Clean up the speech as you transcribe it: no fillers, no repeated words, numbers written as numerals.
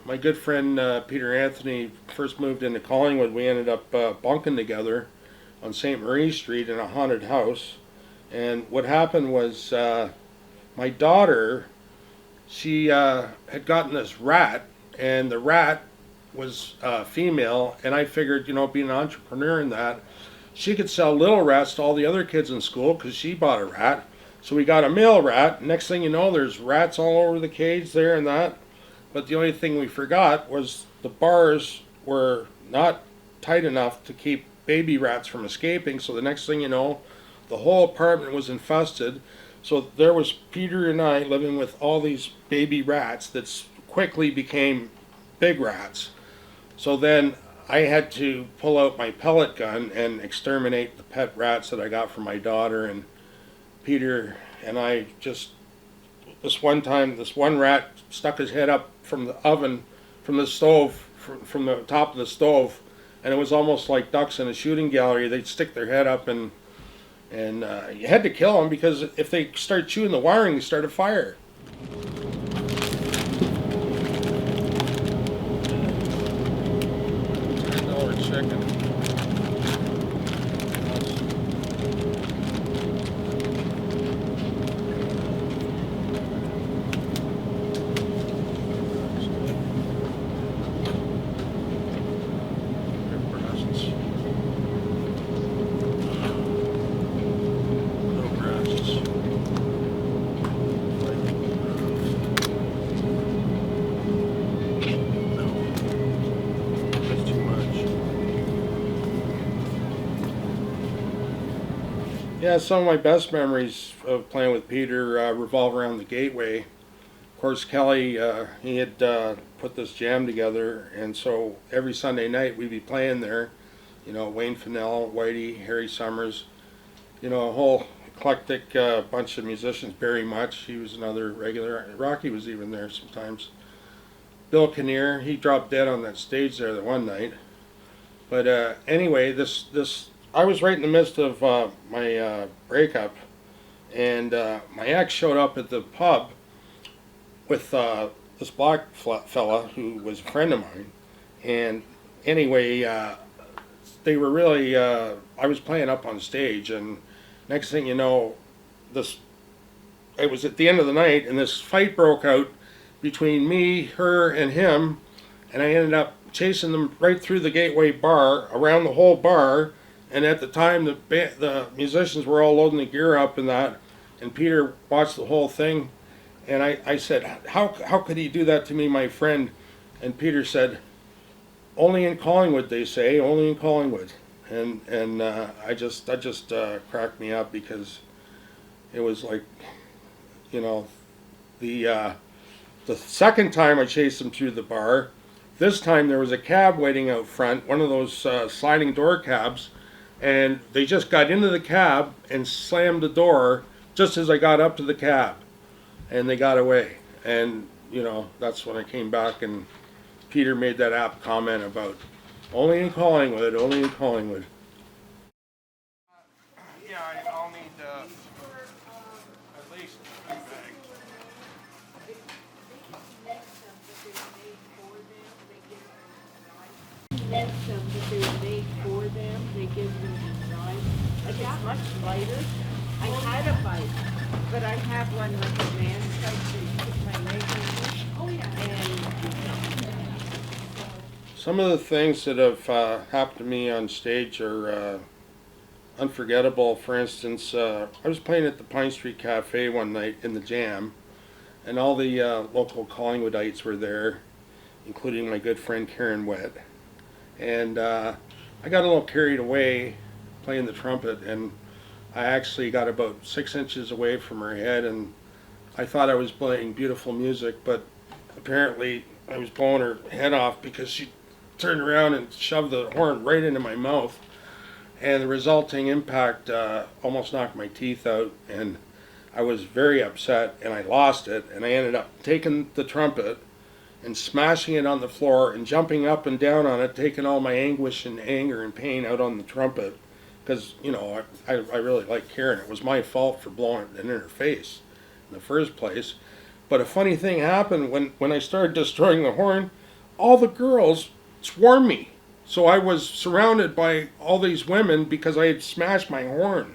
my good friend Peter Anthony first moved into Collingwood, we ended up bunking together on St. Marie Street in a haunted house. And what happened was my daughter, she had gotten this rat, and the rat was female, and I figured, being an entrepreneur in that, she could sell little rats to all the other kids in school because she bought a rat. So we got a male rat. Next thing you know, there's rats all over the cage there and that. But the only thing we forgot was the bars were not tight enough to keep baby rats from escaping. So the next thing you know, the whole apartment was infested. So there was Peter and I living with all these baby rats that quickly became big rats. So then I had to pull out my pellet gun and exterminate the pet rats that I got from my daughter. And Peter and I just, this one time, this one rat stuck his head up from the oven, from the stove, from the top of the stove, and it was almost like ducks in a shooting gallery. They'd stick their head up, and you had to kill them because if they started chewing the wiring, they started a fire. $10 chicken. Yeah, some of my best memories of playing with Peter revolve around the Gateway. Of course, Kelly, he had put this jam together, and so every Sunday night we'd be playing there. Wayne Fennell, Whitey, Harry Summers, a whole eclectic bunch of musicians. Barry Much, he was another regular. Rocky was even there sometimes. Bill Kinnear, he dropped dead on that stage there that one night. But anyway, this I was right in the midst of my breakup, and my ex showed up at the pub with this black fella who was a friend of mine. And anyway, they were really, I was playing up on stage, and next thing you know, it was at the end of the night, and this fight broke out between me, her, and him, and I ended up chasing them right through the Gateway bar, around the whole bar. And at the time, the musicians were all loading the gear up and that, and Peter watched the whole thing, and I said, how could he do that to me, my friend? And Peter said, only in Collingwood, they say, only in Collingwood. And that just cracked me up, because it was like, the second time I chased him through the bar, this time there was a cab waiting out front, one of those sliding door cabs. And they just got into the cab and slammed the door just as I got up to the cab. And they got away. And, that's when I came back, and Peter made that apt comment about only in Collingwood, only in Collingwood. Yeah, I'll need at least a bag. Next them that they were made for them, they give them design. Like it's much lighter. I had a bike, but I have one like a man type to put my leg in. Oh yeah. And some of the things that have happened to me on stage are unforgettable. For instance, I was playing at the Pine Street Cafe one night in the Jam, and all the local Collingwoodites were there, including my good friend Karen Wett. And I got a little carried away playing the trumpet, and I actually got about 6 inches away from her head, and I thought I was playing beautiful music, but apparently I was blowing her head off, because she turned around and shoved the horn right into my mouth, and the resulting impact almost knocked my teeth out, and I was very upset, and I lost it, and I ended up taking the trumpet and smashing it on the floor and jumping up and down on it, taking all my anguish and anger and pain out on the trumpet, because I really like Karen. It was my fault for blowing it in her face in the first place. But a funny thing happened when I started destroying the horn. all the girls swarmed me. So I was surrounded by all these women because I had smashed my horn.